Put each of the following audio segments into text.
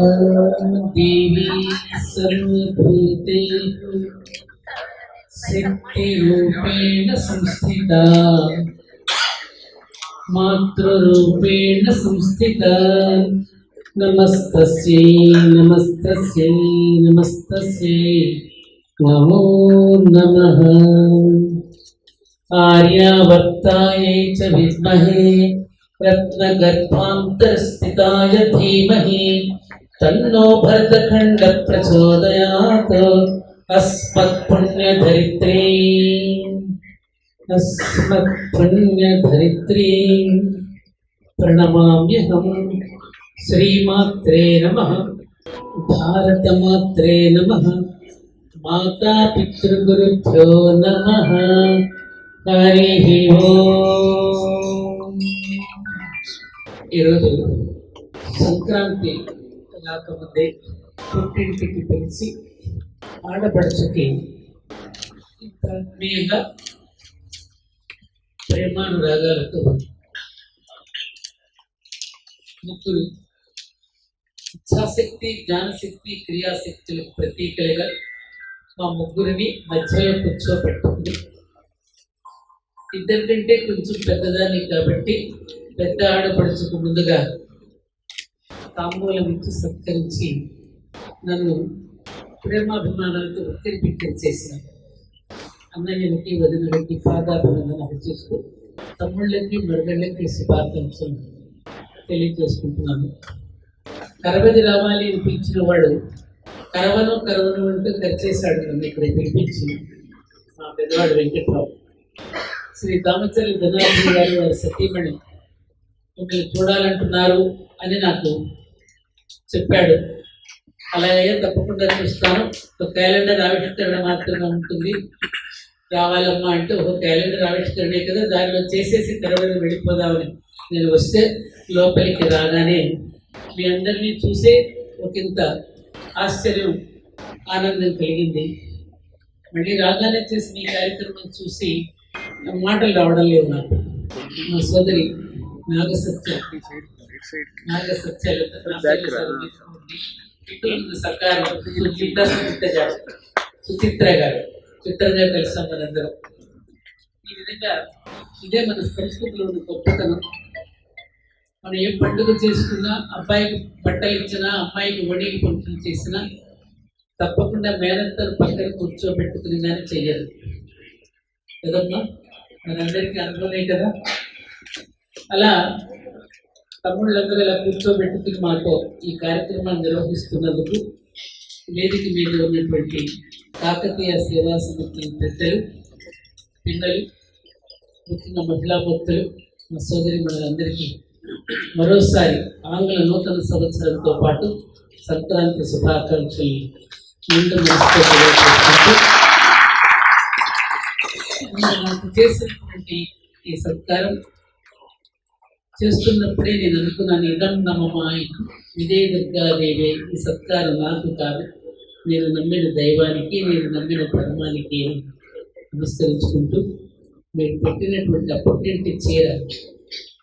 देवी सर्वभूतेषु शक्तिरूपेण संस्थिता मातृरूपेण संस्थिता नमस्तस्यै नमस्तस्यै नमस्तस्यै नमो नमः। आर्यावर्तायै च विद्महे रत्नगर्भान्तरस्थिताय धीमहि तन्नो भरतखण्ड प्रचोदयात्। अस्मत्पुण्यधरित्री प्रणमाम्यहं। श्रीमात्रे नमः, भारतमात्रे नमः, माता पितृगुरुभ्यो नमः। हरिः ओम्। ఈరోజు సంక్రాంతి రాకముందే పుట్టింటికి పిలిచి ఆడపడుచుకి ఇంత ఆత్మీయంగా ప్రేమానురాగాలతో ముగ్గురు ఇచ్ఛాశక్తి, జ్ఞానశక్తి, క్రియాశక్తులకు ప్రతీకలుగా మా ముగ్గురిని మధ్యలో కూర్చోబెట్టుకుని, ఇద్దరికంటే కొంచెం పెద్దదాన్ని కాబట్టి పెద్ద ఆడపడుచుకు ముందుగా తాంబూలం ఇచ్చి సత్కరించి నన్ను ప్రేమాభిమానాలతో ఉత్తేజితం చేసిన అన్నయ్యలకి, వదినలకి పాదాభినందనలు చేస్తూ తమ్ముళ్ళకి, మరదళ్ళకి శుభాకాంక్షలు తెలియజేసుకుంటున్నాను. కరవది రావాలి అని పిలిచిన వాడు కరవను అంటూ ఖర్చేశాడు నన్ను ఇక్కడ పిలిపించి. మా పెద్దవాడు వెంకట్రావు, శ్రీ దామచర్ల జనార్దన్ గారు వారి సతీమణి మిమ్మల్ని చూడాలంటున్నారు అని నాకు చెప్పాడు. అలాగే తప్పకుండా చూస్తాను, ఒక క్యాలెండర్ ఆవిష్కరణ మాత్రమే ఉంటుంది, రావాలమ్మా అంటే ఒక క్యాలెండర్ ఆవిష్కరణే కదా, దానిలో చేసేసి కరవది వెళ్ళిపోదామని నేను వస్తే లోపలికి రాగానే మీ అందరినీ చూసే ఒకంత ఆశ్చర్యం, ఆనందం కలిగింది. మళ్ళీ రాగానే చేసిన ఈ కార్యక్రమం చూసి మాటలు రావడం లేదు నాకు. మా సోదరి నాగసత్య సుచిత్ర గారు, చిత్రంగా కలిసాం మనందరం. ఈ విధంగా ఇదే మన సంస్కృతిలో ఉన్న గొప్పతనం. మనం ఏ పండుగ చేసుకున్నా, అబ్బాయికి బట్టలు ఇచ్చినా, అమ్మాయికి వడికి పంపిణీ చేసినా తప్పకుండా మేనత్తలు పక్కన కూర్చోబెట్టుకుని కానీ చెయ్యరు కదమ్మా, మనందరికీ అనుభవమే కదా. అలా తమ్ముళ్ళందరూ ఇలా కూర్చోబెట్టుకుని మాతో ఈ కార్యక్రమాన్ని నిర్వహిస్తున్నందుకు వేదిక మీద ఉన్నటువంటి కాకతీయ సేవా సమితి పెద్దలు, పిల్లలు, ముఖ్యంగా మహిళా భక్తులు, మా సోదరి మనందరికీ మరోసారి ఆంగ్ల నూతన సంవత్సరంతో పాటు సంక్రాంతి శుభాకాంక్షలు ముందు నాకు చేసినటువంటి ఈ సత్కారం చేస్తున్నప్పుడే నేను అనుకున్నాను, ఇదం నమమాయి ఇదే దుర్గాదేవే, ఈ సత్కారం నాకు కాదు, నేను నమ్మిన దైవానికి, నేను నమ్మిన ధర్మానికి నమస్కరించుకుంటూ, మీరు పెట్టినటువంటి పుట్టింటి చీర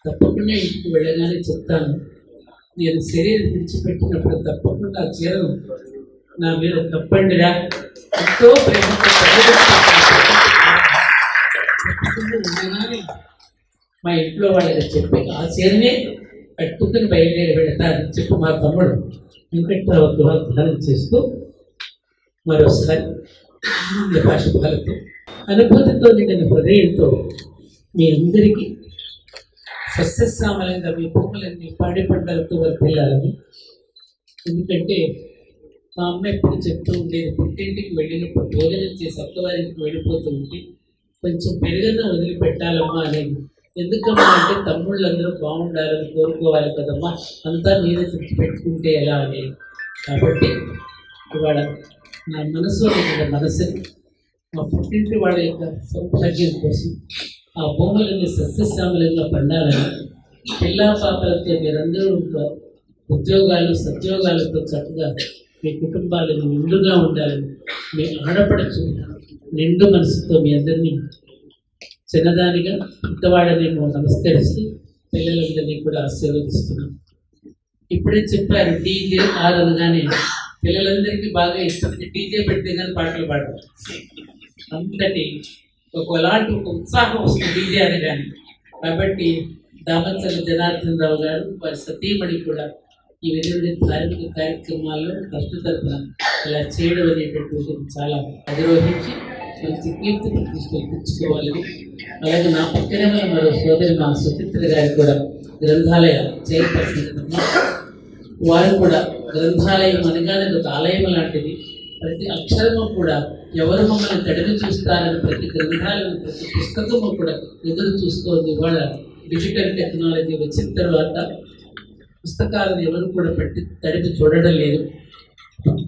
తప్పకుండా ఇంటికి వెళ్ళగానే చెప్తాను. నేను శరీరం విడిచిపెట్టినప్పుడు తప్పకుండా ఆ చీరను నా మీద తప్పండిరా, ఎంతో ప్రేమతో ఉండగానే మా ఇంట్లో వాళ్ళకి చెప్పి ఆ చీరనే కట్టుకుని బయలుదేరి వెళతారని చెప్పి మా తమ్ముడు వెంకట్రావుకి వాగ్దానం చేస్తూ మరోసారి భాషపాలతో అనుభూతితో నిండిన హృదయంతో మీ అందరికీ సస్యశ్యామలంగా మీ భూములన్నీ పాడి పంటలతో వర్తిల్లాలని. ఎందుకంటే మా అమ్మ ఎప్పుడు చెప్తూ ఉండేది, పుట్టింటికి వెళ్ళినప్పుడు భోజనం చేసి అత్తవారికి వెళ్ళిపోతూ ఉంటే కొంచెం పెరుగన్న వదిలిపెట్టాలమ్మా అనేది. ఎందుకమ్మా అంటే తమ్ముళ్ళందరూ బాగుండాలని కోరుకోవాలి కదమ్మా, అంతా మీరే పెట్టుకుంటే ఎలా అనేది. కాబట్టి ఇవాళ నా మనసులో మనసుని మా పుట్టింటి వాళ్ళ యొక్క సౌభాగ్యం కోసం ఆ భూములన్నీ సస్యశ్యామలంగా పండాలని, పిల్లా పాపలతో మీరందరూ ఉద్యోగాలు సద్యోగాలతో చక్కగా మీ కుటుంబాలను నిండుగా ఉండాలని, మీ ఆడపడుచు నిండు మనసుతో మీ అందరినీ చిన్నదానిగా పెద్దవాళ్ళని నమస్కరిస్తూ పిల్లలందరినీ కూడా ఆశీర్వదిస్తున్నాం. ఇప్పుడే చెప్పారు డీజే ఆర్ అనగానే పిల్లలందరికీ బాగా ఇష్టం డీజే పెడితే కానీ పాటలు పాడరు. అంతటి ఒకలాంటి ఒక ఉత్సాహం వస్తుంది డీజే అనగానే. కాబట్టి దామచర్ల జనార్దన్ రావు గారు వారి సతీమణి కూడా ఈ వెలువడి ధార్మిక కార్యక్రమాల్లో ట్రస్ట్ తరఫున ఇలా చేయడం అనేటటువంటిది చాలా అధిరోహించి మంచి కీర్తి ప్రతిష్టలు తెచ్చుకోవాలని. అలాగే నా పక్కనే వల్ల మరో సోదరి మా సుచిత్ర గారి కూడా గ్రంథాలయ చైర్పర్సన్, వారు కూడా గ్రంథాలయం అనగానే ఒక ఆలయం లాంటిది. ప్రతి అక్షరము కూడా ఎవరు మమ్మల్ని తడిని చూస్తారని ప్రతి గ్రంథాలయం ప్రతి పుస్తకము కూడా ఎదురు చూస్తోంది. ఇవాళ డిజిటల్ టెక్నాలజీ వచ్చిన తర్వాత పుస్తకాలను ఎవరు కూడా తడిపి చూడడం లేదు.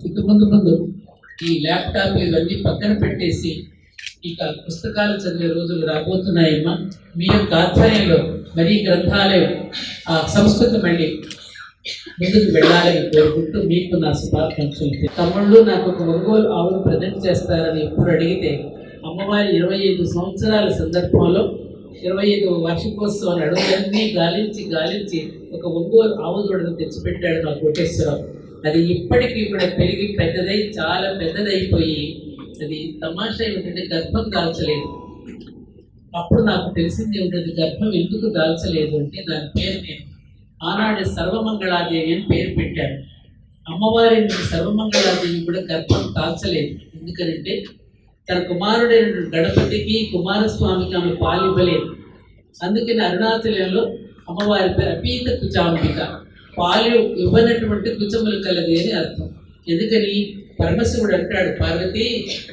ఇక ముందు ఈ ల్యాప్టాప్ ఇవన్నీ పక్కన పెట్టేసి ఇక పుస్తకాలు చదివే రోజులు రాబోతున్నాయమ్మా. మీ యొక్క ఆధ్వర్యంలో మరీ గ్రంథాలయం ఆ సంస్కృతి మళ్ళీ ముందుకు వెళ్ళాలని కోరుకుంటూ మీకు నా శుభాకాంక్షలు. తమ్ముళ్ళు నాకు ఒక ఒంగోలు ఆవును ప్రజెంట్ చేస్తారని ఎప్పుడు అడిగితే అమ్మవారి 25 సంవత్సరాల సందర్భంలో 25వ వార్షికోత్సవాన్ని అడుగులన్నీ గాలించి ఒక ఒంగోలు ఆవు దూడను తెచ్చిపెట్టాడు నా కోటేశ్వరరావు. అది ఇప్పటికీ కూడా పెరిగి పెద్దదై చాలా పెద్దదైపోయి అది తమాషా ఏమిటంటే గర్భం దాల్చలేదు. అప్పుడు నాకు తెలిసింది ఏమిటంటే గర్భం ఎందుకు దాల్చలేదు అంటే దాని పేరు నేను ఆనాడు సర్వమంగళాదేవి అని పేరు పెట్టాను. అమ్మవారిని సర్వమంగళాదేవి కూడా గర్భం దాల్చలేదు. ఎందుకంటే తన కుమారుడైన గణపతికి కుమారస్వామికి ఆమె పాలివ్వలేదు. అందుకని అరుణాచలంలో అమ్మవారి పేరు అపీత కుచాంబిక, పాలు ఇవ్వనటువంటి కుచములు కలది అని అర్థం. ఎందుకని పరమశివుడు అంటాడు, పార్వతి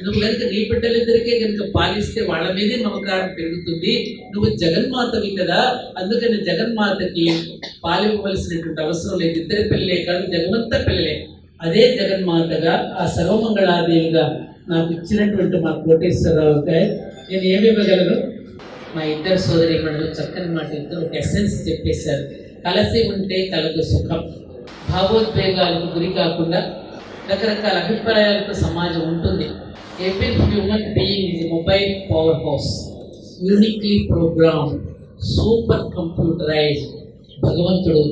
నువ్వు కనుక నీ బిడ్డలిద్దరికే కనుక పాలిస్తే వాళ్ళ మీదే మమకారం పెరుగుతుంది, నువ్వు జగన్మాతవి కదా, అందుకని జగన్మాతకి పాలివ్వవలసినటువంటి అవసరం లేదు. ఇద్దరి పిల్లలే కాదు జగమంతా పిల్లలే. అదే జగన్మాతగా ఆ సర్వమంగళాదేవిగా నాకు ఇచ్చినటువంటి మా కోటేశ్వరరావు గారు నేను ఏమి ఇవ్వగలను? మా ఇద్దరు సోదరీమణులు చక్కని మాట ఇద్దరు ఒక ఎసెన్స్ చెప్పేశారు. కలిసి ఉంటే కలదు సుఖం. భావోద్వేగాలకు గురి కాకుండా రకరకాల అభిప్రాయాలతో సమాజం ఉంటుంది. Every human being is mobile power house, uniquely programme, super computerised. భగవంతుడు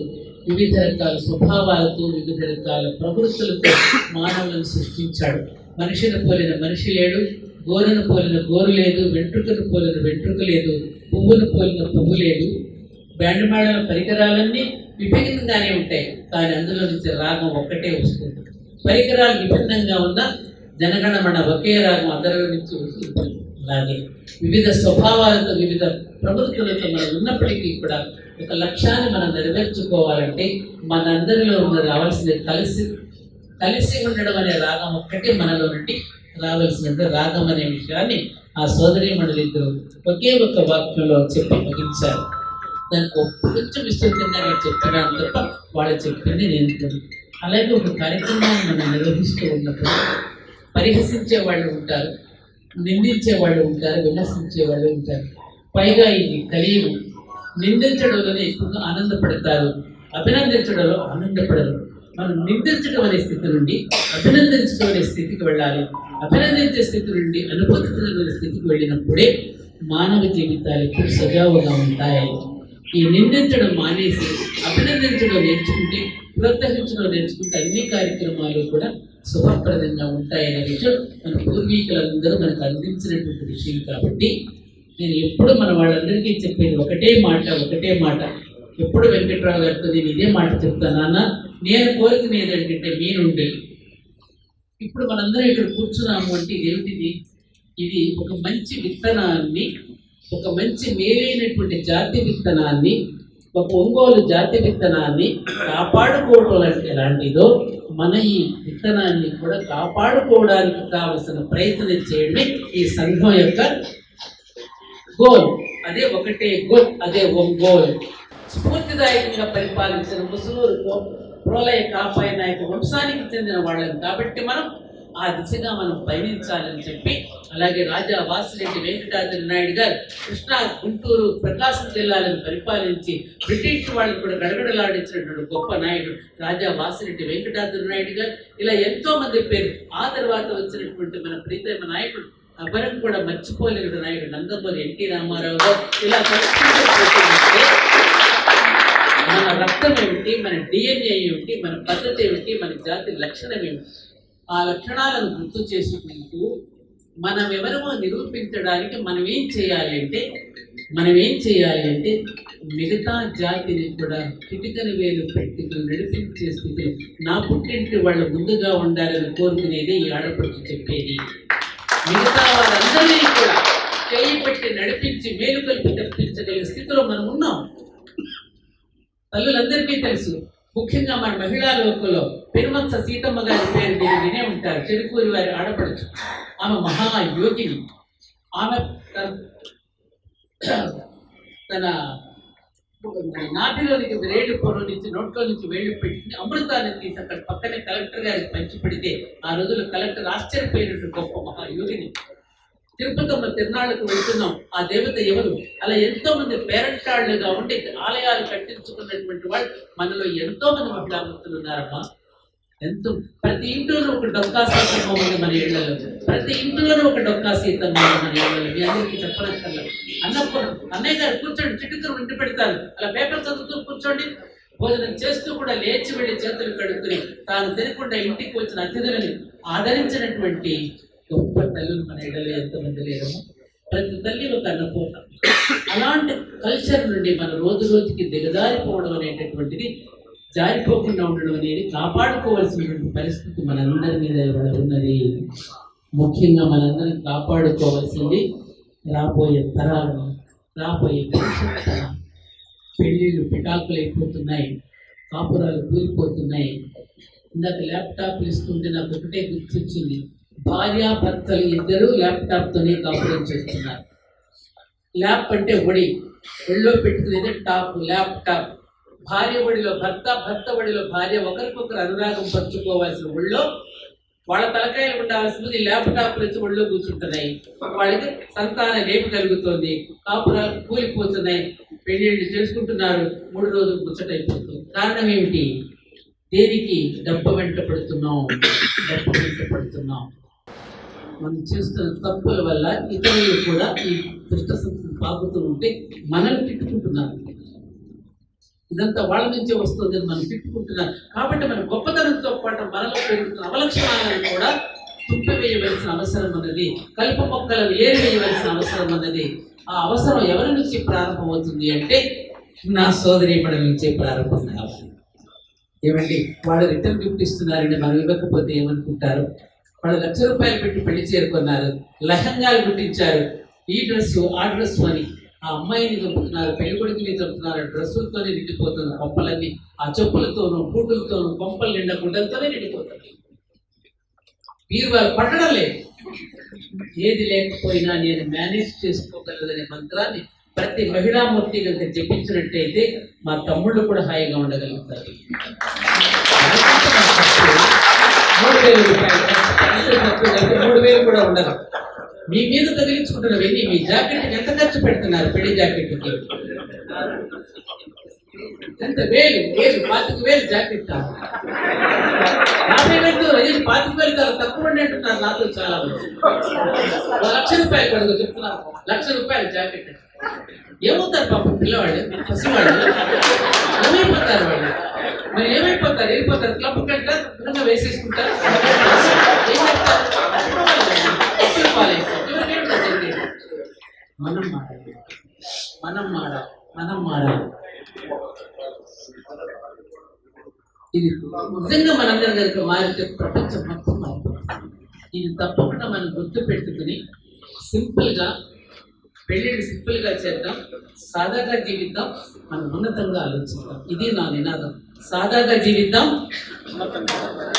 వివిధ రకాల స్వభావాలతో వివిధ రకాల ప్రవృత్తులతో మానవులను సృష్టించాడు. మనిషిని పోలిన మనిషి లేడు, గోరును పోలిన గోరు లేదు, వెంట్రుకను పోలిన వెంట్రుక లేదు, పువ్వును పోలిన పువ్వు లేదు. బ్యాండ్ మేళల పరికరాలన్నీ విభిన్నంగానే ఉంటాయి, కానీ అందులో నుంచి రాగం ఒక్కటే వస్తుంది. పరికరాలు విభిన్నంగా ఉన్న జనగణమన ఒకే రాగం అందరిలో నుంచి వస్తుంది. అలాగే వివిధ స్వభావాలతో వివిధ ప్రవృత్తులతో మనం ఉన్నప్పటికీ కూడా ఒక లక్ష్యాన్ని మనం నెరవేర్చుకోవాలంటే మనందరిలో ఉన్న రావాల్సింది కలిసి ఉండడం అనే రాగం ఒక్కటే మనలో నుండి రావాల్సినంత రాగం అనే విషయాన్ని ఆ సోదరీమణులిద్దరూ ఒకే ఒక వాక్యంలో చెప్పి ముగించారు. దానికి కొంచెం విస్తృతంగా నేను చెప్తున్నాను తప్ప వాళ్ళు చెప్పింది నేను. అలాగే ఒక కార్యక్రమాన్ని మనం నిర్వహిస్తూ ఉన్నప్పుడు పరిహసించే వాళ్ళు ఉంటారు, నిందించే వాళ్ళు ఉంటారు, విమర్శించే వాళ్ళు ఉంటారు. పైగా ఇది కలియుగం. నిందించడంలోనే ఎక్కువగా ఆనందపడతారు, అభినందించడంలో ఆనందపడరు. మనం నిందించడం అనే స్థితి నుండి అభినందించడం అనే స్థితికి వెళ్ళాలి. అభినందించే స్థితి నుండి అనుభూతులనే స్థితికి వెళ్ళినప్పుడే మానవ జీవితాలు ఎక్కువ సజావుగా ఉంటాయి. ఈ నిందించడం మానేసి అభినందించడం నేర్చుకుంటే, ప్రోత్సహించడం నేర్చుకుంటే అన్ని కార్యక్రమాలు కూడా శుభప్రదంగా ఉంటాయనే విషయం మన పూర్వీకులందరూ మనకు అందించినటువంటి విషయం. కాబట్టి నేను ఎప్పుడు మన వాళ్ళందరికీ చెప్పేది ఒకటే మాట. ఎప్పుడు వెంకట్రావు గారితో నేను ఇదే మాట చెప్తాను, నాన్న నేను కోరుకునేది ఏంటంటే మీ నుండి ఇప్పుడు మనందరం ఇక్కడ కూర్చున్నాము అంటే ఇదేమిటిది? ఇది ఒక మంచి విత్తనాన్ని, ఒక మంచి మేలైనటువంటి జాతి విత్తనాన్ని, ఒక ఒంగోలు జాతి విత్తనాన్ని కాపాడుకోవడం అంటే ఎలాంటిదో మన ఈ విత్తనాన్ని కూడా కాపాడుకోవడానికి కావలసిన ప్రయత్నం చేయడమే ఈ సంఘం యొక్క గోల్. అదే ఒకటే గోల్, అదే ఒంగోలు. స్ఫూర్తిదాయకంగా పరిపాలించిన ముసులూరు ప్రోలయ కాపాయ నాయక వంశానికి చెందిన వాళ్ళని కాబట్టి మనం ఆ దిశగా మనం పయనించాలని చెప్పి, అలాగే రాజా వాసిరెడ్డి వెంకటాద్రి నాయుడు గారు కృష్ణా, గుంటూరు, ప్రకాశం జిల్లాలను పరిపాలించి బ్రిటిష్ వాళ్ళని కూడా గడగడలాడించినటువంటి గొప్ప నాయుడు రాజా వాసిరెడ్డి వెంకటాద్రి నాయుడు గారు. ఇలా ఎంతో మంది పేరు. ఆ తర్వాత వచ్చినటువంటి మన ప్రీతమ నాయకుడు ఎవరం కూడా మర్చిపోలేని నాయకుడు నందమూరి ఎన్టీ రామారావు గారు. ఇలా మన రక్తం ఏమిటి, మన డిఎన్ఏ ఏమిటి, మన పద్ధతి ఏమిటి, మన జాతి లక్షణం ఏమిటి, ఆ లక్షణాలను గుర్తు చేసుకుంటూ మనం ఎవరమో నిరూపించడానికి మనం ఏం చేయాలి అంటే మిగతా జాతిని కూడా కిటికని వేలు పెట్టుకుని నడిపించే స్థితిలో నా పుట్టింటి వాళ్ళు ముందుగా ఉండాలని కోరుకునేది ఈ ఆడపడుచు చెప్పేది. మిగతా వారందరినీ కూడా చేయి పెట్టి నడిపించి మేలుకొల్పి తెప్పించగలిగే స్థితిలో మనం ఉన్నాం. తల్లులందరికీ తెలుసు, ముఖ్యంగా మన మహిళా లోకంలో పెరుమత్స సీతమ్మ గారి పేరు మీరు వినే ఉంటారు. చెరుకూరి వారి ఆడపడుచు. ఆమె మహాయోగిని. ఆమె తన నాటిలోనికి వేళ్ళు పొర నుంచి నోట్లో నుంచి వేళ్ళు పెట్టి అమృతాన్ని తీసి అక్కడ పక్కనే కలెక్టర్ గారికి పంచిపెడితే ఆ రోజుల్లో కలెక్టర్ ఆశ్చర్యపోయినట్టు గొప్ప మహాయోగిని. తిరుపతమ్మ తిరునాళ్ళకు వెళ్తున్నాం, ఆ దేవత ఎవరు? అలా ఎంతో మంది పేరంటాళ్లుగా ఉండి ఆలయాలు కట్టించుకున్నటువంటి వాళ్ళు మనలో ఎంతో మంది మహిళామూర్తులు ఉన్నారమ్మా. ఎంతో ప్రతి ఇంట్లోనూ ఒక డొక్కా సీతమ్మ ఉంది మన ఇళ్లలో, ప్రతి ఇంట్లోనూ ఒక డొక్కా సీతమ్మ మన ఇళ్లలో. మీ అందరికీ చెప్పనక్కర్లేదు. అన్నయ్య గారు కూర్చోండి, చిటికలు ఇంటి పెడతారు, అలా పేపర్ చదువుతూ కూర్చోండి. భోజనం చేస్తూ కూడా లేచి వెళ్ళి చేతులు కడుక్కుని తాను తినకుండా ఇంటికి వచ్చిన అతిథులని ఆదరించినటువంటి గొప్ప తల్లులు మన ఇళ్లలో ఎంతమంది లేరము. ప్రతి తల్లి ఒక అన్నపూర్ణ. అలాంటి కల్చర్ నుండి మన రోజు రోజుకి దిగజారిపోవడం అనేటటువంటిది, జారిపోకుండా ఉండడం అనేది కాపాడుకోవాల్సినటువంటి పరిస్థితి మనందరి మీద ఉన్నది. ముఖ్యంగా మనందరం కాపాడుకోవాల్సింది రాబోయే తరాలను, రాబోయే భవిష్యత్తు. పెళ్ళిళ్ళు పిటాకులు అయిపోతున్నాయి, కాపురాలు కూలిపోతున్నాయి. ఇందాక ల్యాప్టాప్లు ఇస్తుంటే నాకు ఒకటే గుర్తొచ్చింది. భార్యాభర్తలు ఇద్దరు ల్యాప్టాప్తోనే కాపురం చేస్తున్నారు. ల్యాప్ అంటే ఒడి, ఒళ్ళో పెట్టుకునేదే టాప్, ల్యాప్టాప్. భార్య ఒడిలో భర్త, భర్త ఒడిలో భార్య, ఒకరికొకరు అనురాగం పంచుకోవాల్సిన ఒళ్ళో వాళ్ళ తలకాయలు ఉండాల్సింది ల్యాప్టాప్ నుంచి ఒళ్ళో కూర్చుంటున్నాయి. వాళ్ళకి సంతాన రేపు కలుగుతోంది, కాపురాలు కూలిపోతున్నాయి, పెళ్ళిళ్ళు చేసుకుంటున్నారు, 3 రోజులు ముచ్చటైపోతుంది. కారణం ఏమిటి? దేనికి? డబ్బు వెంట పడుతున్నాం. మనం చేస్తున్న తప్పుల వల్ల ఇతరులు కూడా ఈ దుష్ట సంస్కృతి పాకుతూ ఉంటే మనల్ని తిట్టుకుంటున్నారు. ఇదంతా వాళ్ళ నుంచే వస్తుందని మనం తిట్టుకుంటున్నారు. కాబట్టి మన గొప్పతనంతో పాటు మనలో పెరుగుతున్న అవలక్షణాలను కూడా తుంపివేయవలసిన అవసరం ఉన్నది, కలుపు మొక్కలను ఏరివేయవలసిన అవసరం ఉన్నది. ఆ అవసరం ఎవరి నుంచి ప్రారంభమవుతుంది అంటే నా సోదరీమణుల నుంచే ప్రారంభం కావాలి. ఏమండి, వాళ్ళు రిటర్న్ గిఫ్ట్ ఇస్తున్నారండి, మనం ఇవ్వకపోతే ఏమనుకుంటారు? వాళ్ళు ₹1,00,000 పెట్టి పెళ్లి చేరుకున్నారు, లహంగాలు కుట్టించారు, ఈ డ్రెస్సు ఆ డ్రెస్సు అని ఆ అమ్మాయిని చంపుతున్నారు, పెళ్లి కొడుకుని చంపుతున్నారు. డ్రెస్సులతోనే నిండిపోతున్న కొంపలన్నీ, ఆ చెప్పులతోనూ బూటులతోనూ కొంపలు నిండా గుడ్డలతోనే నిండిపోతుంది. మీరు వాళ్ళు పట్టడం లేదు. ఏది లేకపోయినా నేను మేనేజ్ చేసుకోగలదనే మంత్రాన్ని ప్రతి మహిళామూర్తి కనుక జపించినట్టయితే మా తమ్ముళ్ళు కూడా హాయిగా ఉండగలుగుతారు. ₹3,000 కూడా ఉండదు. మీ మీద తగిలించుకుంటున్న వెళ్ళి మీ జాకెట్కి ఎంత ఖర్చు పెడుతున్నారు? పెళ్లి జాకెట్కి ఎంత? 25,000 జాకెట్. 50,000 25,000 చాలా తక్కువ అంటున్నారు నాతో చాలా మంది. ₹1,00,000 కడుగు చెప్తున్నారు, ₹1,00,000 జాకెట్. ఏమవుతారు పాపం పిల్లవాళ్ళు, పసివాళ్ళు ఏమైపోతారు? వాళ్ళు మరి ఏమైపోతారు? వెళ్ళిపోతారు, క్లబ్ కంటారు, దూరంగా వేసేసుకుంటారు. మనం మారాలి. ఇది నిజంగా మనందరం కనుక మారితే ప్రపంచం మొత్తం మారిపోతుంది. ఇది తప్పకుండా మనం గుర్తు పెట్టుకుని సింపుల్గా పెళ్ళిని సింపుల్గా చేద్దాం, సాదాగా జీవిద్దాం, మనం ఉన్నతంగా ఆలోచిద్దాం. ఇది నా నినాదం. సాదాగా జీవిద్దాం,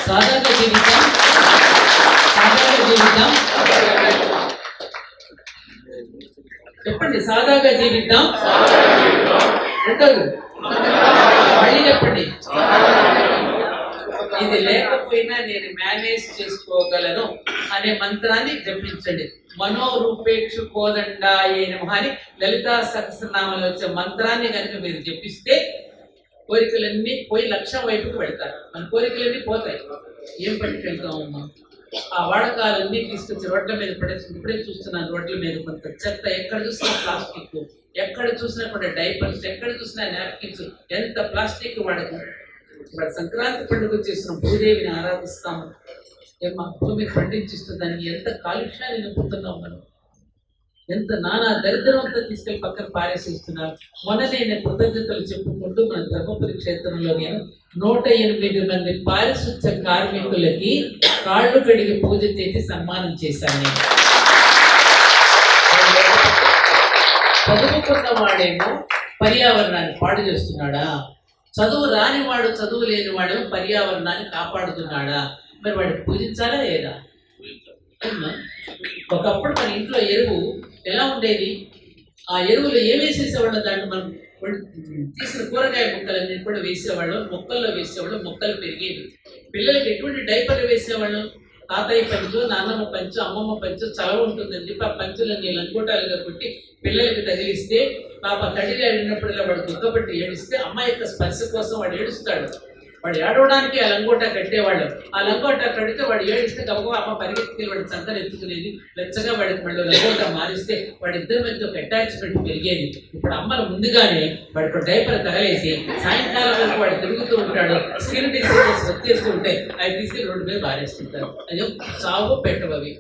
సాదాగా జీవిద్దాం, సాదాగా జీవిద్దాం. చెప్పండి, సాదాగా జీవిద్దాం. మళ్ళీ చెప్పండి. ఇది లేకపోయినా నేను మేనేజ్ చేసుకోగలను అనే మంత్రాన్ని జపించండి. మనోరూపేక్షు కోదండాయ నమః అని లలితా సహస్రనామంలో వచ్చే మంత్రాన్ని కనుక మీరు జపిస్తే కోరికలన్నీ పోయి లక్ష్యం వైపుకు వెళ్తారు. మన కోరికలన్నీ పోతాయి. ఏం పట్టుకెళ్తామమ్మా? ఆ వాడకాలన్నీ తీసుకొచ్చి రోడ్ల మీద పడేసి ఇప్పుడే చూస్తున్నాను. రోడ్ల మీద కొంత చెత్త, ఎక్కడ చూసినా ప్లాస్టిక్, ఎక్కడ చూసినా కూడా డైపర్స్, ఎక్కడ చూసినా నాప్కిన్స్, ఎంత ప్లాస్టిక్ వాడకం. ఇప్పుడు సంక్రాంతి పండుగ చేస్తున్నాం, భూదేవిని ఆరాధిస్తాము, మా భూమి పండించిస్తుంది, దానికి ఎంత కాలుష్యాన్ని నింపుతున్నాం మనం, ఎంత నానా దరిద్రం అంతా తీసుకెళ్లి పక్కన పారేసిస్తున్నారు. మొన్ననే నేను కృతజ్ఞతలు చెప్పుకుంటూ మన ధర్మపురి క్షేత్రంలో నేను 108 మంది పారిశుద్ధ్య కార్మికులకి కాళ్ళు కడిగి పూజ చేసి సన్మానం చేశాను. నేను చదువుకున్న వాడేమో పర్యావరణాన్ని పాడు చేస్తున్నాడా, చదువు రానివాడు చదువు లేనివాడేమో పర్యావరణాన్ని కాపాడుతున్నాడా? మరి వాడిని పూజించాలా లేదా? ఒకప్పుడు మన ఇంట్లో ఎరువు ఎలా ఉండేది? ఆ ఎరువులు ఏమేసేసేవాళ్ళం, దాంట్లో మనం తీసిన కూరగాయ ముక్కలన్నీ కూడా వేసేవాళ్ళం, మొక్కల్లో వేసేవాళ్ళం, మొక్కలు పెరిగేవి. పిల్లలకి ఎటువంటి డైపర్లు వేసేవాళ్ళం? తాతయ్య పంచు, నాన్నమ్మ పంచు, అమ్మమ్మ పంచు చలవ ఉంటుందని చెప్పి ఆ పంచులన్నీ లంగోటాలుగా కొట్టి పిల్లలకి తగిలిస్తే పాప తడిగా వెళ్ళినప్పుడల్లా వాడు దుఃఖపట్టి ఏడిస్తే అమ్మ యొక్క స్పర్శ కోసం వాడు ఏడుస్తాడు. వాడు ఏడవడానికి ఆ లంగోటా కట్టేవాళ్ళు. ఆ లంగోటా కడితే వాడు ఏడిస్తే గబగబా అమ్మ పరిగెత్తుకెళ్ళి వాడి చంకలు ఎత్తుకునేది. వెచ్చగా వాడికి మళ్ళీ లంగోటా మారిస్తే వాడి ఇద్దరి మధ్య ఒక అటాచ్మెంట్ పెరిగేది. ఇప్పుడు అమ్మలు ముందుగానే వాడికి డైపర్ తగలేసి సాయంకాలం వరకు వాడు తిరుగుతూ ఉంటాడు. స్కిన్ డిసీజెస్ వచ్చేస్తూ ఉంటాయి, అవి తీసుకెళ్ళి రోడ్డు మీద బారేస్తుంటారు. అయ్యో చావు పెట్టవవి.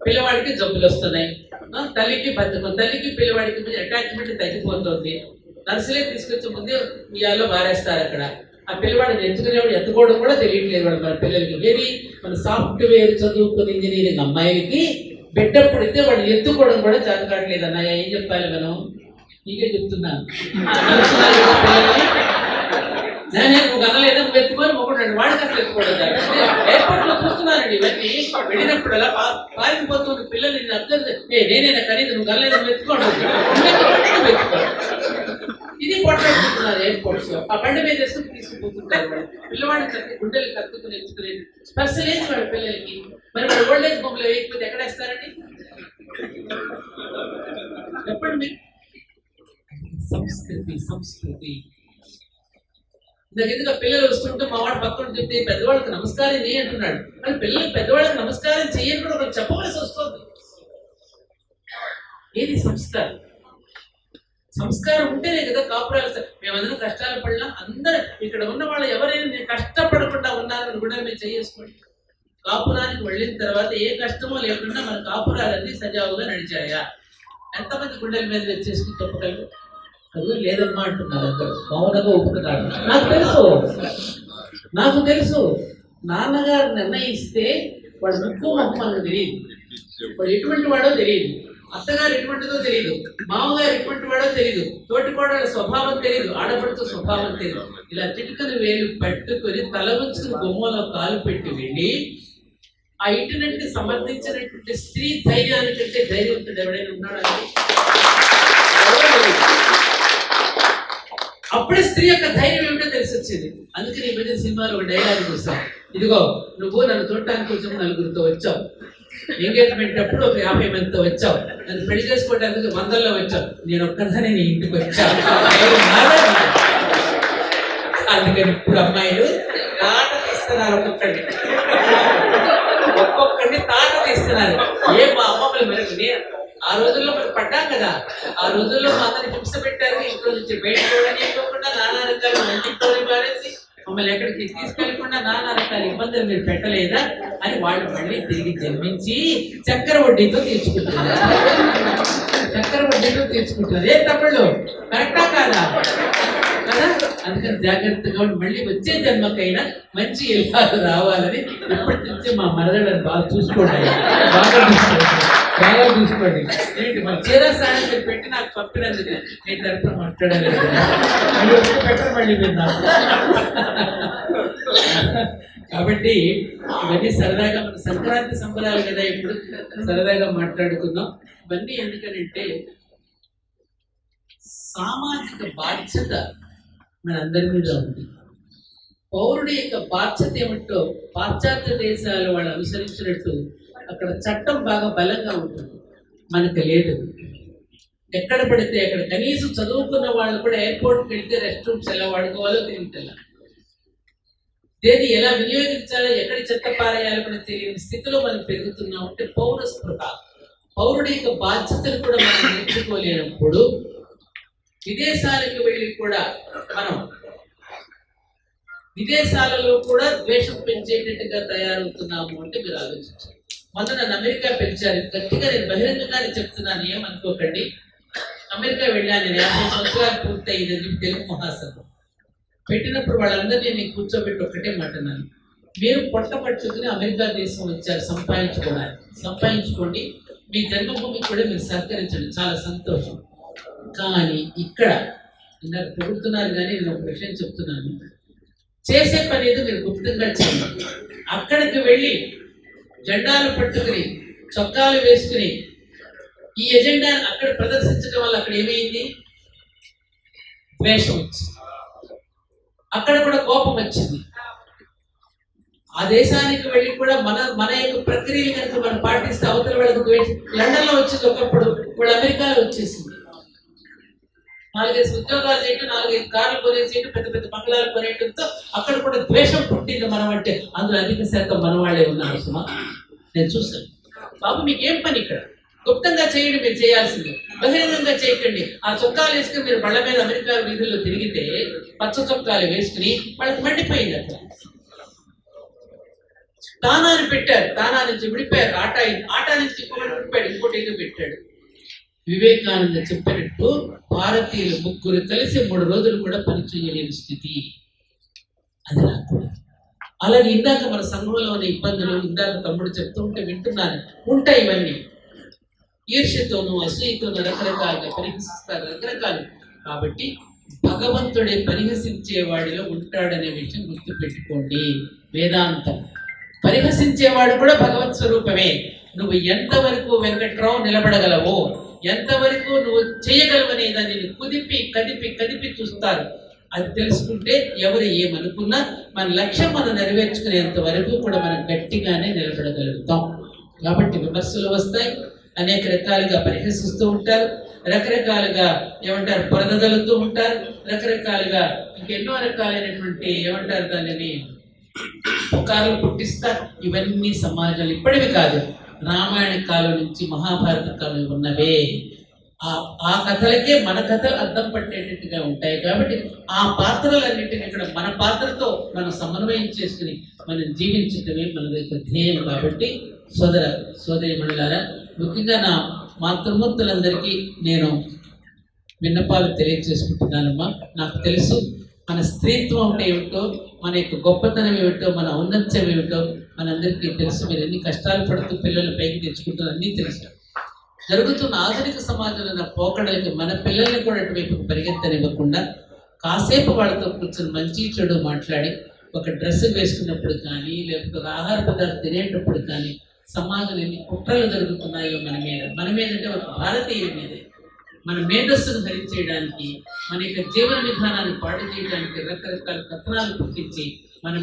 పిల్లవాడికి జబ్బులు వస్తున్నాయి, తల్లికి బతుకు, తల్లికి పిల్లవాడికి అటాచ్మెంట్ తగ్గిపోతుంది. నర్సులే తీసుకొచ్చే ముందే ఉయ్యాలో బారేస్తారు అక్కడ. ఆ పిల్లవాడిని ఎత్తుకునేవాడు ఎత్తుకోవడం కూడా తెలియట్లేదు వాడు మన పిల్లలకి. ఏది మన సాఫ్ట్వేర్ చదువుకుని ఇంజనీరింగ్ అమ్మాయిలకి బిడ్డప్పుడైతే వాడు ఎత్తుకోవడం కూడా చేత కావట్లేదు. అన్నయ్య ఏం చెప్పాలి మనం? నీకే చెప్తున్నాను. నువ్వు కనలేదా, నువ్వు ఎత్తుకొని మొక్కడు వాడికి అసలు ఎత్తుకోవడం. ఎయిర్పోర్ట్ లో చూస్తున్నానండి ఇవన్నీ. వెళ్ళినప్పుడు అలా పారిపోతున్న పిల్లలు అబ్జర్వ్, నేనైనా ఖరీదు, నువ్వు కనలేదు, నువ్వు ఎత్తుకోవడం. ఇది కొట్లాడుకుంటున్నారు ఎయిర్పోర్ట్స్ లో. ఆ బండి మీద వేసుకుని తీసుకుపోతుంటారు. పిల్లవాడిని చక్కగా గుండెలు కత్తుకుని ఎత్తుకునేది స్పర్శ లేదు వాడి పిల్లలకి. మరి వాడు ఓల్డేజ్ బొమ్మలో వేయకపోతే ఎక్కడ వేస్తారండి? చెప్పండి మీరు. సంస్కృతి సంస్కృతి ఎందుకు పిల్లలు వస్తుంటే మా వాడు పక్కన చెప్తే పెద్దవాళ్ళకి నమస్కారం చేయి అంటున్నాడు. కానీ పిల్లలు పెద్దవాళ్ళకి నమస్కారం చేయని కూడా ఒకరు చెప్పవలసి వస్తుంది. ఏది సంస్కారం? సంస్కారం ఉంటేనే కదా కాపురాలు. మేమందరం కష్టాలు పడినా అందరూ ఇక్కడ ఉన్న వాళ్ళు ఎవరైనా నేను కష్టపడకుండా ఉన్నారని కూడా మీరు చేసుకోండి. కాపురానికి వెళ్ళిన తర్వాత ఏ కష్టమో లేకుండా మన కాపురాలన్నీ సజావుగా నడిచాయా? ఎంతమంది గుండెల మీద వచ్చేసుకుని తప్పగలరు? అది లేదమ్మా అంటున్నారు, అందరూ మౌనంగా ఒప్పుకున్నారు. నాకు తెలుసు నాన్నగారు నిర్ణయిస్తే వాడు ముక్కు మొక్క మనకు తెలియదు, వాడు ఎటువంటి వాడో తెలియదు, అత్తగారు ఎటువంటిదో తెలియదు, మామగారు ఎటువంటి వాడో తెలియదు, తోటికోడల స్వభావం తెలియదు, ఆడపడుతు స్వభావం తెలియదు. ఇలా చిటికను వేలు పట్టుకొని తల ఉంచుకుని బొమ్మలో కాలు పెట్టి వెళ్ళి ఆ ఇంటినంటే సమర్థించినటువంటి స్త్రీ ధైర్యానికంటే ధైర్యవంతుడు ఎవడైనా ఉన్నాడండి? అప్పుడే స్త్రీ యొక్క ధైర్యం ఏమిటో తెలిసి వచ్చేది. అందుకని ఈ మధ్య సినిమాలో ఒక డైలాగ్ చూస్తాం, ఇదిగో నువ్వు నన్ను చూడటానికి కొంచెం నలుగురితో వచ్చావు, ఎంగేజ్మెంట్ అప్పుడు ఒక 50 మందితో వచ్చావు, నన్ను పెళ్లి చేసుకోవడానికి 100లో వచ్చావు, నేను ఒక్కదానే నీ ఇంటికి వచ్చాను. అందుకని ఇప్పుడు అమ్మాయిలు తాట తీస్తున్నారు, ఒక్కొక్కడిని తాట తీస్తున్నారు. ఏ మా అమ్మమ్మలు మరి ఆ రోజుల్లో మరి పడ్డాం కదా, ఆ రోజుల్లో మా అందరిని హింస పెట్టారు. ఇంట్లో నుంచి బయటకు వెళ్ళకుండా నానా రకాల ఇంటితోనే పారేసి మమ్మల్ని ఎక్కడికి తీసుకెళ్ళకుండా నానా రకాల ఇబ్బందులు మీరు పెట్టలేదా అని వాళ్ళు మళ్ళీ తిరిగి జన్మించి చక్కెర వడ్డీతో తీర్చుకుంటున్నారు. చక్కెర వడ్డీతో తీర్చుకుంటున్నారు. ఏ తప్పుడు కరెక్టా కాదా? కదా, అందుకని జాగ్రత్తగా మళ్ళీ వచ్చే జన్మకైనా మంచి ఇల్లాలు రావాలని ఇప్పటి నుంచి మా మరదలను బాగా చూసుకోండి, బాగా చూసుకోండి. ఏంటి మా చీరా సాయం మీరు పెట్టి నాకు పంపినందుకు నేను తరఫున మాట్లాడలేదు, పెట్టరు మళ్ళీ మీరు నాకు. కాబట్టి ఇవన్నీ సరదాగా మన సంక్రాంతి సంబరాలు కదా, ఇప్పుడు సరదాగా మాట్లాడుకుందాం. ఇవన్నీ ఎందుకనంటే సామాజిక బాధ్యత మనందరి మీద ఉంది. పౌరుడి యొక్క బాధ్యత ఏమిటో పాశ్చాత్య దేశాలు వాళ్ళు అనుసరించినట్టు అక్కడ చట్టం బాగా బలంగా ఉంటుంది, మనకు లేదు. ఎక్కడ పడితే అక్కడ కనీసం చదువుకున్న వాళ్ళు కూడా ఎయిర్పోర్ట్కి వెళ్తే రెస్ట్ రూమ్స్ ఎలా వాడుకోవాలో తెలియట్లా. దేన్ని ఎలా వినియోగించాలో ఎక్కడి చెత్త పారేయాలో కూడా తెలియని స్థితిలో మనం పెరుగుతున్నాం అంటే పౌర స్పృహ, పౌరుడి యొక్క బాధ్యతలు కూడా మనం నేర్చుకోలేనప్పుడు విదేశాలకు వెళ్ళి కూడా మనం విదేశాలలో కూడా ద్వేషం పెంచేటట్టుగా తయారవుతున్నాము అంటే మీరు ఆలోచించారు. మొన్న నన్ను అమెరికా పిలిచారు, గట్టిగా నేను బహిరంగంగానే చెప్తున్నాను, ఏమనుకోకండి. అమెరికా వెళ్ళాను, నేను 50 సంవత్సరాలు పూర్తయిందని తెలుగు మహాసభ పెట్టినప్పుడు వాళ్ళందరినీ నేను కూర్చోబెట్టి ఒక్కటే మాట్లాడినాను, మీరు పొట్ట పట్టుకుని అమెరికా దేశం వచ్చారు సంపాదించుకోండి, మీ జన్మభూమికి కూడా మీరు సహకరించండి, చాలా సంతోషం. కానీ ఇక్కడ ఇందాక పొగుడుతున్నారు కానీ నేను ఒక విషయం చెప్తున్నాను, చేసే పని ఏదో మీరు గుప్తంగా చేయండి. అక్కడికి వెళ్ళి జెండాలు పట్టుకుని చొక్కాలు వేసుకుని ఈ ఎజెండా అక్కడ ప్రదర్శించడం వల్ల అక్కడ ఏమైంది? ద్వేషం వచ్చింది, అక్కడ కూడా కోపం వచ్చింది. ఆ దేశానికి వెళ్ళి కూడా మన యొక్క ప్రక్రియలు కనుక మనం పాటిస్తే అవతల వాళ్ళకు ద్వేషం. లండన్లో వచ్చింది ఒకప్పుడు, ఇప్పుడు అమెరికాలో వచ్చేసింది. 4-5 ఉద్యోగాలు చేయటం, 4-5 కార్లు కొనేసేయటం, పెద్ద పెద్ద బంగ్లాలు కొనేయటంతో అక్కడ కూడా ద్వేషం పుట్టింది. మనం అంటే అందులో అధిక శాతం మన వాళ్ళే ఉన్నారు సుమా. నేను చూసాను. బాబు మీకేం పని ఇక్కడ? గుప్తంగా చేయండి, మీరు చేయాల్సింది, బహిరంగంగా చేయకండి. ఆ చొక్కాలు వేసుకుని మీరు బళ్ళ మీద అమెరికా వీధుల్లో తిరిగితే పచ్చ చొక్కాలు వేసుకుని వాళ్ళకి మండిపోయింది. అక్కడ తానాన్ని పెట్టారు, తానా నుంచి విడిపోయారు, ఆటా నుంచి విడిపోయాడు, ఇంకోటి ఏదో పెట్టాడు. వివేకానంద చెప్పినట్టు భారతీయులు 3 కలిసి 3 రోజులు కూడా పని చేయలేని స్థితి. అది రాకూడదు. అలాగే ఇందాక మన సంఘంలో ఉన్న ఇబ్బందులు, ఇందాక తమ్ముడు చెప్తూ ఉంటే వింటున్నాను, ఉంటాయి ఇవన్నీ. ఈర్ష్యతోనూ అసూయతోనూ రకరకాలుగా పరిహసిస్తారు, రకరకాలు. కాబట్టి భగవంతుడే పరిహసించేవాడిలో ఉంటాడనే విషయం గుర్తుపెట్టుకోండి. వేదాంతం పరిహసించేవాడు కూడా భగవత్ స్వరూపమే. నువ్వు ఎంతవరకు వెంకట్రావు నిలబడగలవో, ఎంతవరకు నువ్వు చేయగలవనే దాన్ని కదిపి చూస్తారు. అది తెలుసుకుంటే ఎవరు ఏమనుకున్నా మన లక్ష్యం మనం నెరవేర్చుకునేంత వరకు కూడా మనం గట్టిగానే నిలబడగలుగుతాం. కాబట్టి విమర్శలు వస్తాయి, అనేక రకాలుగా పరిహసిస్తూ ఉంటారు, రకరకాలుగా ఏమంటారు పరదలుతూ ఉంటారు, రకరకాలుగా ఇంకెన్నో రకాలైనటువంటి ఏమంటారు దానిని పుకార్లు పుట్టిస్తారు. ఇవన్నీ సమాజంలో ఇప్పటివి కాదు, రామాయణ కాలం నుంచి మహాభారత కాలం ఉన్నవే. ఆ కథలకే మన కథలు అర్థం పట్టేటట్టుగా ఉంటాయి. కాబట్టి ఆ పాత్రలన్నింటినీ ఇక్కడ మన పాత్రతో మనం సమన్వయం చేసుకుని మనం జీవించటమే మన యొక్క ధ్యేయం. కాబట్టి సోదరీమణులారా, ముఖ్యంగా నా మాతృమూర్తులందరికీ నేను విన్నపాలు తెలియజేసుకుంటున్నానమ్మా. నాకు తెలుసు మన స్త్రీత్వం అంటే ఏమిటో, మన యొక్క గొప్పతనం ఏమిటో, మన ఔన్నత్యం ఏమిటో మనందరికీ తెలుసు. మీరు ఎన్ని కష్టాలు పడుతూ పిల్లలు పైకి తెచ్చుకుంటారు అన్నీ తెలుసు. జరుగుతున్న ఆధునిక సమాజంలో ఉన్న పోకడలకి మన పిల్లల్ని కూడా అటువైపు పరిగెత్తనివ్వకుండా కాసేపు వాళ్ళతో కూర్చొని మంచి చెడు మాట్లాడి, ఒక డ్రెస్ వేసుకున్నప్పుడు కానీ, లేకపోతే ఒక ఆహార పదార్థం తినేటప్పుడు కానీ సమాజంలో ఎన్ని కుట్రలు జరుగుతున్నాయో మన మీద అంటే ఒక భారతీయుల మీదే, మన మేధస్సును హరించేయడానికి, మన యొక్క జీవన విధానాన్ని పాడు చేయడానికి రకరకాల కథనాలు పుట్టించి మన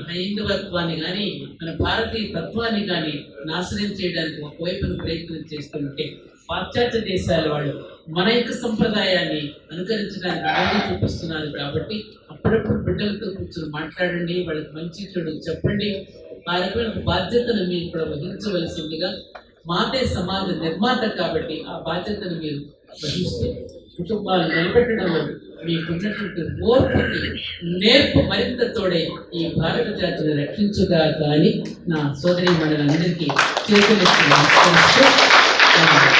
హైందవత్వాన్ని కానీ మన భారతీయ తత్వాన్ని కానీ నాశనం చేయడానికి ఒకవైపున ప్రయత్నం చేస్తుంటే, పాశ్చాత్య దేశాల వాళ్ళు మన యొక్క సంప్రదాయాన్ని అనుకరించడానికి మార్గం చూపిస్తున్నారు. కాబట్టి అప్పుడప్పుడు బిడ్డలతో కూర్చొని మాట్లాడండి, వాళ్ళకి మంచి చెడు చెప్పండి. ఆ రకమైన బాధ్యతను మీరు కూడా వహించవలసిందిగా, మాతే సమాజ నిర్మాత కాబట్టి ఆ బాధ్యతను మీరు వహిస్తూ కుటుంబాలు నిలబెట్టడంలో మీకున్నటువంటి ఓర్పుకి నేర్పు మరింత తోడే ఈ భారత జాతిని రక్షించుగా కానీ నా సోదరి మండలందరికీ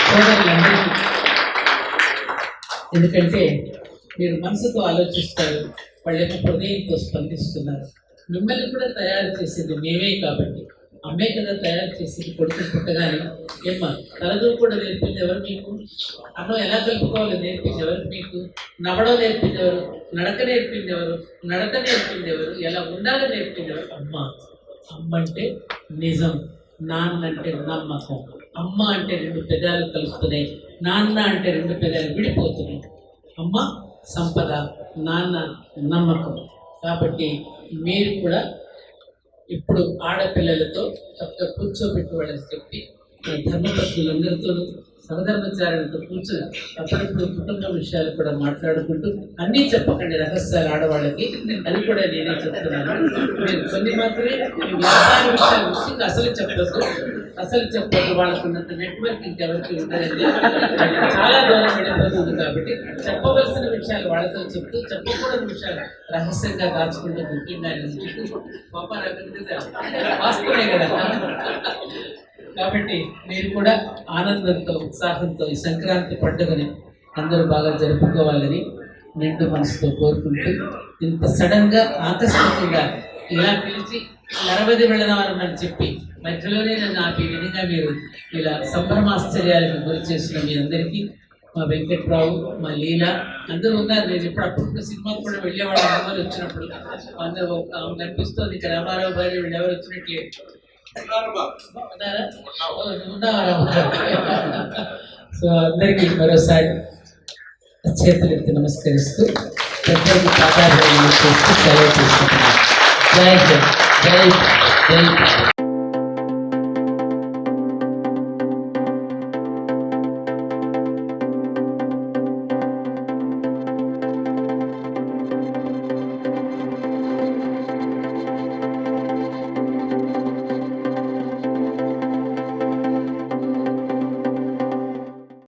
సోదరులందరికీ, ఎందుకంటే మీరు మనసుతో ఆలోచిస్తారు, వాళ్ళేమో హృదయంతో స్పందిస్తున్నారు. మిమ్మల్ని కూడా తయారు చేసింది మేమే కాబట్టి, అమ్మే కదా తయారు చేసింది. కొడుకు పుట్టగానే ఏమ్మా తలదూ కూడా నేర్పింది ఎవరు మీకు? అన్నం ఎలా కలుపుకోవాలో నేర్పింది ఎవరు మీకు? నవ్వడం నేర్పింది ఎవరు? నడక నేర్పింది ఎవరు? నడక నేర్పింది ఎవరు? ఎలా ఉండాలో నేర్పింది ఎవరు? అమ్మ. అమ్మ అంటే నిజం, నాన్న అంటే నమ్మకం. అమ్మ అంటే 2 పెదాలు కలుపుతున్నాయి, నాన్న అంటే 2 పెదాలు విడిపోతున్నాయి. అమ్మ సంపద, నాన్న నమ్మకం. కాబట్టి మీరు కూడా ఇప్పుడు ఆడపిల్లలతో చక్కగా కూర్చోబెట్టి వాళ్ళని చెప్పి ధర్మపత్రులందరితో సమధర్మచారులతో కూర్చొని అప్పుడప్పుడు కుటుంబ విషయాలు కూడా మాట్లాడుకుంటూ అన్నీ చెప్పకండి రహస్యాలు ఆడవాళ్ళకి, అది కూడా నేనే చెప్తున్నాను. మీరు కొన్ని మాత్రమే వ్యాపార విషయాల గురించి అసలు చెప్పొద్దు. వాళ్ళకున్నంత నెట్వర్క్ ఇంకెవరికి ఉండదండి. చాలా దూరం వెళ్ళిపోతుంది కాబట్టి చెప్పవలసిన విషయాలు వాళ్ళతో చెప్తూ, చెప్పకూడని విషయాలు రహస్యంగా దాచుకుంటూ ముఖ్యంగా వాస్తవమే కదా. కాబట్టి మీరు కూడా ఆనందంతో ఉత్సాహంతో ఈ సంక్రాంతి పండుగని అందరూ బాగా జరుపుకోవాలని నిండు మనసుతో కోరుకుంటూ, ఇంత సడన్గా ఆకస్మికంగా ఇలా పిలిచి నరవది వెళ్ళదామని చెప్పి మధ్యలోనే నన్ను ఆపి విధంగా మీరు ఇలా సంభ్రమాశ్చర్యాలకు గురి చేసిన మీ అందరికీ, మా వెంకట్రావు, మా లీలా అందరూ ఉన్నారు. నేను ఇప్పుడు అప్పుడు సినిమాకు కూడా వెళ్ళేవాళ్ళు. ఎవరు వచ్చినప్పుడు అందరూ కనిపిస్తుంది. ఇక్కడ రామారావు గారు వీళ్ళు ఎవరు వచ్చినట్లే సో అందరికీ మరోసారి చేతులెత్తి నమస్కరిస్తూ పెద్దలకు పాదాలు చేస్తూ సెలవు తీసుకుంటున్నాను. జై హింద్, జై జై.